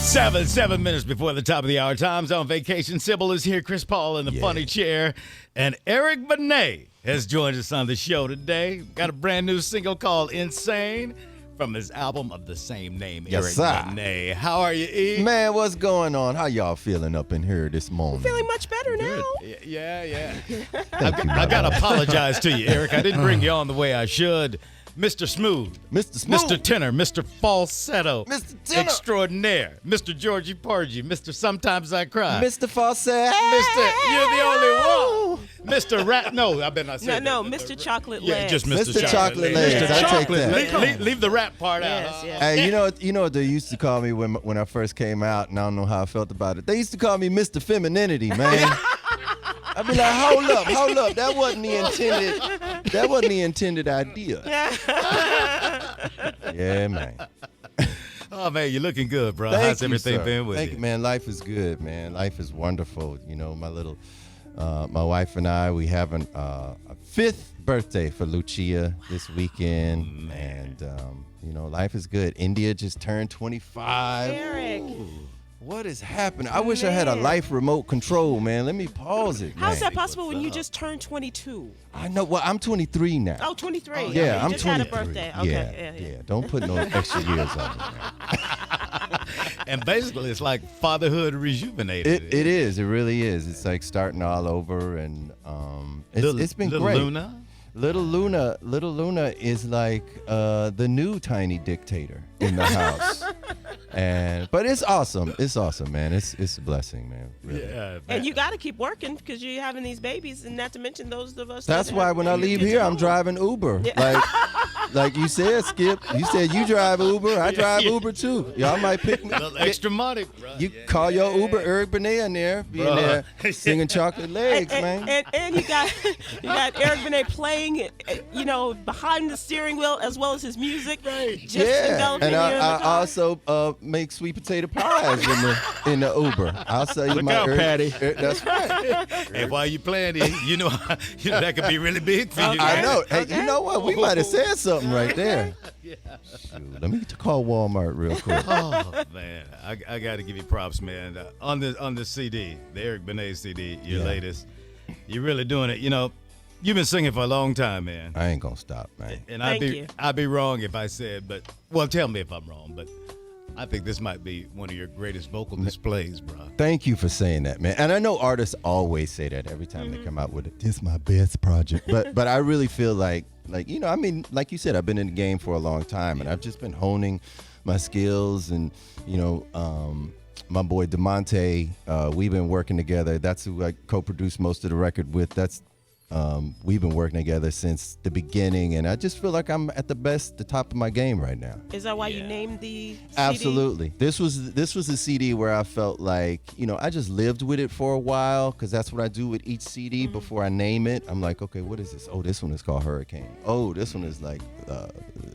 7 minutes before the top of the hour. Tom's on vacation. Sybil is here. Chris Paul in the funny chair. And Eric Benet has joined us on the show today. Got a brand new single called Insane from his album of the same name, Yes, Eric sir. Benet. How are you, E? Man, what's going on? How y'all feeling up in here this morning? Feeling much better now. Yeah. I got to apologize to you, Eric. I didn't bring you on the way I should. Mr. Smooth. Mr. Tenor. Mr. Falsetto. Mr. Tenor. Extraordinaire. Mr. Georgie Porgy. Mr. Sometimes I Cry. Mr. Falsetto. You're the only one. Mr. Rap. No, I better not say No, that. Mr. Chocolate Yeah, Legs. just Mr. Chocolate Legs. Mr. I take Chocolate that. Legs. Leave the rap part Yes, out. yes. Hey, you know what they used to call me when I first came out, and I don't know how I felt about it. They used to call me Mr. Femininity, man. I'd be like, hold up. That wasn't the intended idea. Yeah, man. Oh, man, you're looking good, bro. Thank How's you, everything sir. been with Thank you? you, man. Life is good, man. Life is wonderful. You know, my wife and I, we have a fifth birthday for Lucia this weekend, and you know, life is good. India just turned 25. Eric. What is happening? I wish I had a life remote control, man. Let me pause it, man. How's that possible when you just turned 22? I know. Well, I'm 23 now. Oh, 23. Yeah, you I'm just 23. had a birthday. Okay. Yeah. Don't put no extra years on me, man. And basically, it's like fatherhood rejuvenated. It is. It really is. It's like starting all over, and it's been Little great. Luna? Little Luna is like the new tiny dictator in the house, but it's awesome. It's awesome, man. It's a blessing, man. Really. Yeah. And you got to keep working because you're having these babies, and not to mention those of us. That's that why have when I leave kids here, at I'm home. driving Uber. Like you said, Skip. You said you drive Uber. I drive Uber too. Y'all might pick me. A little extra money, bro. You call your Uber Eric Benet in there, be in there singing Chocolate Legs, man. And you got Eric Benet playing, behind the steering wheel as well as his music. Just Yeah, enveloping and you in the I car. also make sweet potato pies in the Uber. I'll sell you Look my out, Patty. That's right. Hey, while you playing it, you know that could be really big for you. I know. Hey, Okay. you know what? We might have said something right there. Shoot, let me call Walmart real quick. Oh man, I got to give you props, man. On the CD, the Eric Benet CD, your latest, you're really doing it. You know, you've been singing for a long time, man. I ain't gonna stop, man. And Thank you. I'd be wrong if I said, tell me if I'm wrong, but I think this might be one of your greatest vocal displays, bro. Thank you for saying that, man. And I know artists always say that every time they come out with it. This is my best project. But I really feel like I mean, like you said, I've been in the game for a long time, and I've just been honing my skills. And my boy DeMonte, we've been working together. That's who I co-produced most of the record with. We've been working together since the beginning, and I just feel like I'm at the top of my game right now. Is that why you named the CD? Absolutely. This was a CD where I felt like, I just lived with it for a while, because that's what I do with each CD before I name it. I'm like, okay, what is this? Oh, this one is called Hurricane. Oh, this one is like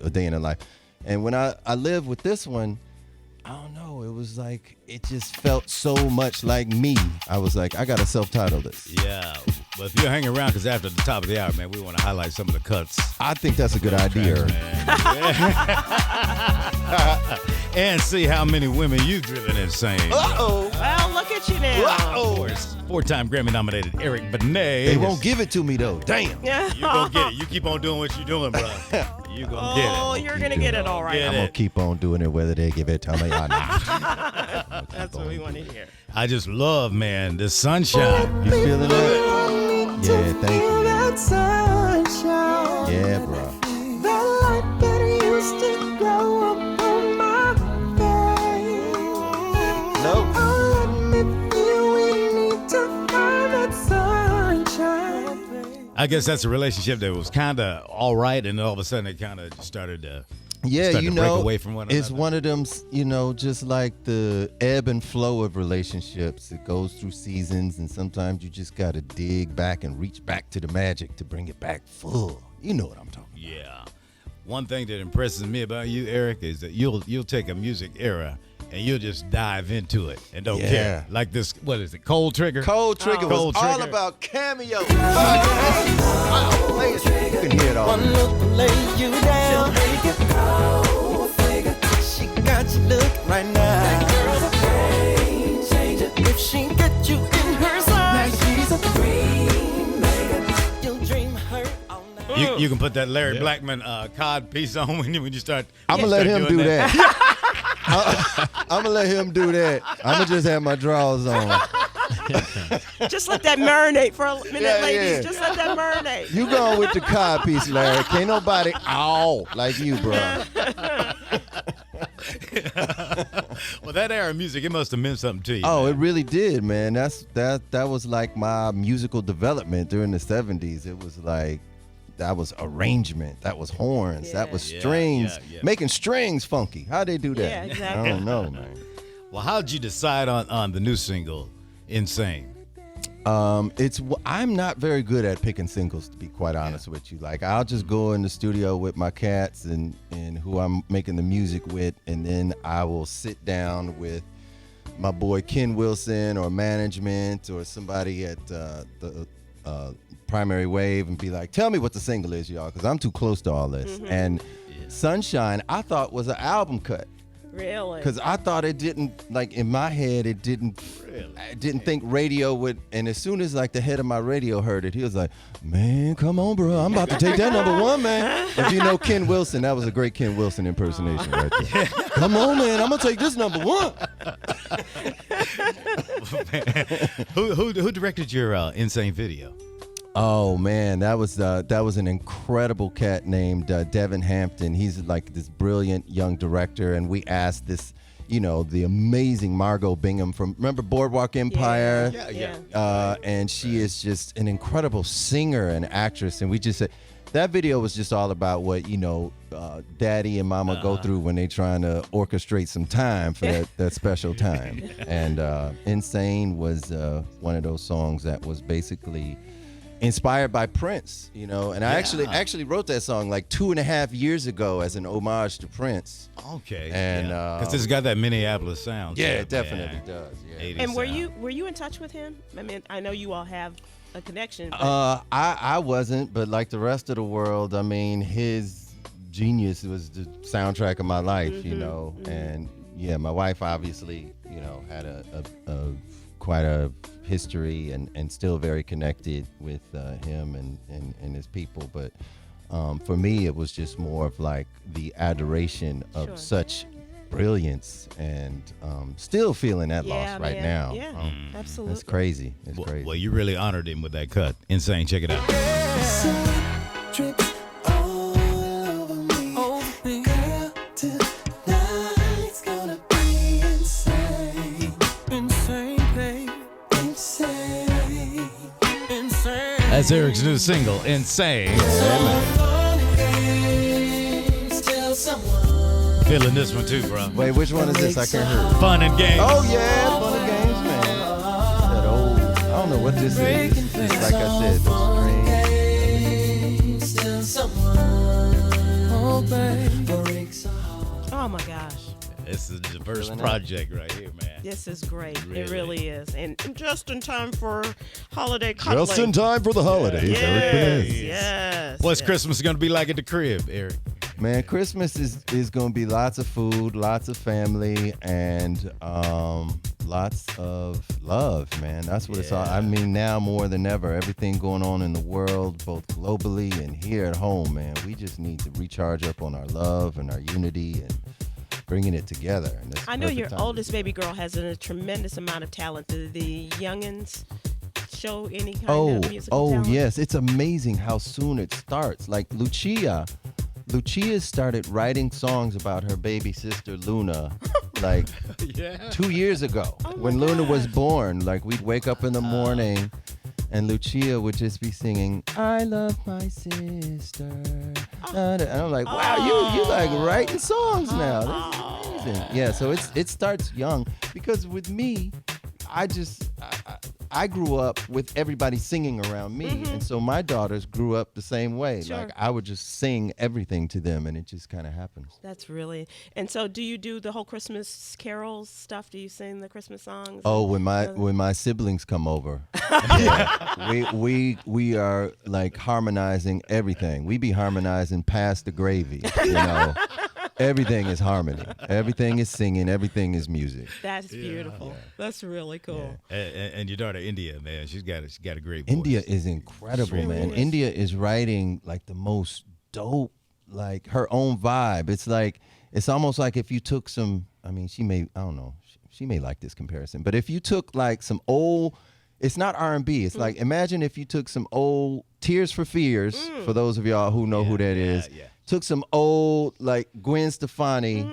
A Day in the Life. And when I lived with this one, I don't know, it was like, it just felt so much like me. I was like, I got to self-title this. Yeah. Well, if you're hanging around, because after the top of the hour, man, we want to highlight some of the cuts. I think that's a good idea. And see how many women you've driven insane. Uh-oh. Well, look at you now. Of course, 4-time Grammy-nominated Eric Benet. They won't give it to me, though. Damn. Yeah. You're going to get it. You keep on doing what you're doing, bro. You're going to get it. Oh, you're going to get it all right. Get I'm going to keep on doing it whether they give it to me or not. That's what we want to hear. I just love, man, the sunshine. You feeling that? Yeah, thank you. That sunshine, Yeah, bro. that light that used to glow up on my face. No. Oh, let me feel we need to find that sunshine. I guess that's a relationship that was kind of all right, and all of a sudden it kind of started to Yeah, start to break away from one it's another. one of them, just like the ebb and flow of relationships. It goes through seasons, and sometimes you just got to dig back and reach back to the magic to bring it back full. You know what I'm talking about. Yeah. One thing that impresses me about you, Eric, is that you'll take a music era and you'll just dive into it and don't care. Like this, what is it, Cold Trigger? Cold Trigger was Cold all Trigger. about cameo. Wow, play it. You can hear it all. One look will lay you down. She got you looking right now. You can put that Larry Blackman cod piece on when you start. I'm gonna let him doing do that. I'm gonna let him do that. I'm gonna just have my drawers on. Just let that marinate for a minute, Yeah, ladies. yeah. Just let that marinate. You going with the cod piece, Larry? Can't nobody like you, bro. Well, that era of music, it must have meant something to you. Oh, man. it really did, man. That was like my musical development during the 70s. It was like that was arrangement, that was horns, that was Yeah, strings, yeah. making strings funky. How'd they do that? Yeah, exactly. I don't know, man. Well, how'd you decide on the new single, Insane? I'm not very good at picking singles, to be quite honest with you. Like, I'll just go in the studio with my cats and who I'm making the music with, and then I will sit down with my boy Ken Wilson or management or somebody at the Primary Wave and be like, tell me what the single is, y'all, because I'm too close to all this. And Sunshine, I thought was an album cut. Really? Because I thought it didn't, like, in my head, it didn't, I didn't think radio would, and as soon as, like, the head of my radio heard it, he was like, man, come on, bro, I'm about to take that #1, man. If you know Ken Wilson, that was a great Ken Wilson impersonation right there. Come on, man, I'm going to take this #1. Who directed your Insane video? Oh man, that was an incredible cat named Devin Hampton. He's like this brilliant young director, and we asked this, the amazing Margot Bingham from, remember Boardwalk Empire? Yeah. And she is just an incredible singer and actress, and we just said that video was just all about what daddy and mama go through when they trying to orchestrate some time for that special time. And Insane was one of those songs that was basically inspired by Prince, and I actually wrote that song like 2.5 years ago as an homage to Prince. Okay. And because it's got that Minneapolis sound. Yeah, to it definitely does. Yeah. 80s And were sound. you in touch with him? I mean, I know you all have a connection. But I wasn't, but like the rest of the world, I mean, his genius was the soundtrack of my life, and yeah, my wife obviously, had a quite a history and still very connected with him and his people, but for me it was just more of like the adoration of such brilliance, and still feeling that loss right now. Yeah, absolutely. It's crazy. It's Well, crazy. well, you really honored him with that cut. Insane. Check it out. Drips all over me. Girl, tonight's gonna be insane. Insane, babe. Insane. Insane. That's Eric's new single, Insane. Feeling this one too, bro. Wait, which one is this? I can't hear. Fun and games. Oh yeah, fun and games, man. That old, I don't know what this is. It's like I said, the strings. Oh my gosh, This is a diverse Feeling it. project right here, man. this is great. It Really? really is, and just in time for holiday cuddling. Just in time for the holidays, Yes, Eric Benet. yes. What's yes. Christmas going to be like at the crib, Eric? Man, Christmas is going to be lots of food, lots of family, and lots of love, man. That's what it's all. I mean, now more than ever, everything going on in the world, both globally and here at home, man, we just need to recharge up on our love and our unity and bringing it together. And it's I know perfect your time to oldest do it. baby girl has a tremendous amount of talent. Do the youngins show any kind of musical talent? Yes, it's amazing how soon it starts. Like Lucia started writing songs about her baby sister Luna like 2 years ago when Luna was born. Like, we'd wake up in the morning and Lucia would just be singing, I love my sister. And I'm like, wow, you like writing songs now. This is amazing. Yeah, so it starts young, because with me, I grew up with everybody singing around me, and so my daughters grew up the same way. Sure. Like, I would just sing everything to them, and it just kind of happens. That's really. And so, do you do the whole Christmas carols stuff? Do you sing the Christmas songs? Oh, when my siblings come over, yeah, we are like harmonizing everything. We be harmonizing past the gravy, Everything is harmony. Everything is singing. Everything is music. That's beautiful. That's really cool. And your daughter India, man, she's got a great voice. India is incredible, man. India is writing like the most dope, like her own vibe. It's like, it's almost like if you took some, I mean, she may like this comparison, but if you took like some old, it's not R&B. It's like, imagine if you took some old Tears for Fears, for those of y'all who know who that is, took some old like Gwen Stefani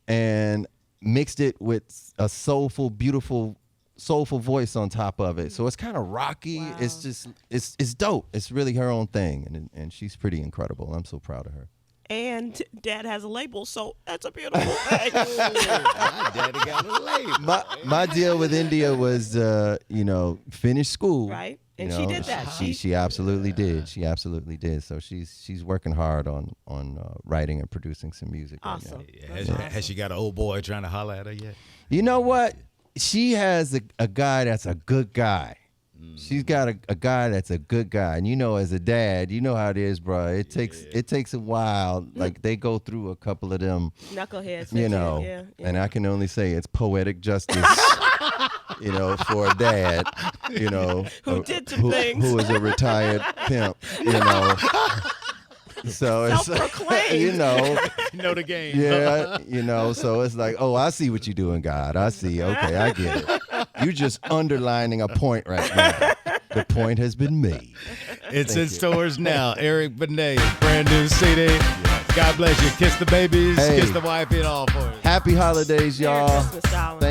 and mixed it with a soulful, beautiful, soulful voice on top of it. So it's kind of rocky. Wow. It's just, it's dope. It's really her own thing. And she's pretty incredible. I'm so proud of her. And Dad has a label, so that's a beautiful thing. My daddy got a label. My deal with India was, finish school. Right. You And know, she did that. She absolutely did. She absolutely did. So she's working hard on writing and producing some music Awesome. right now. Has she got an old boy trying to holler at her yet? You know what? She has a guy that's a good guy. She's got a guy that's a good guy. And as a dad, you know how it is, bro. It takes a while. Like they go through a couple of them, Knuckleheads. Yeah. And I can only say it's poetic justice, for a dad, Who did some things. who is a retired pimp, So it's, Self-proclaimed. You know the game. yeah, so it's like, oh, I see what you're doing, God. I see. Okay, I get it. You're just underlining a point right now. The point has been made. It's in stores now. Eric Benet, brand new CD. God bless you. Kiss the babies, Hey. kiss the wife, and all for it. Happy holidays, Merry y'all. Christmas, darling. Thank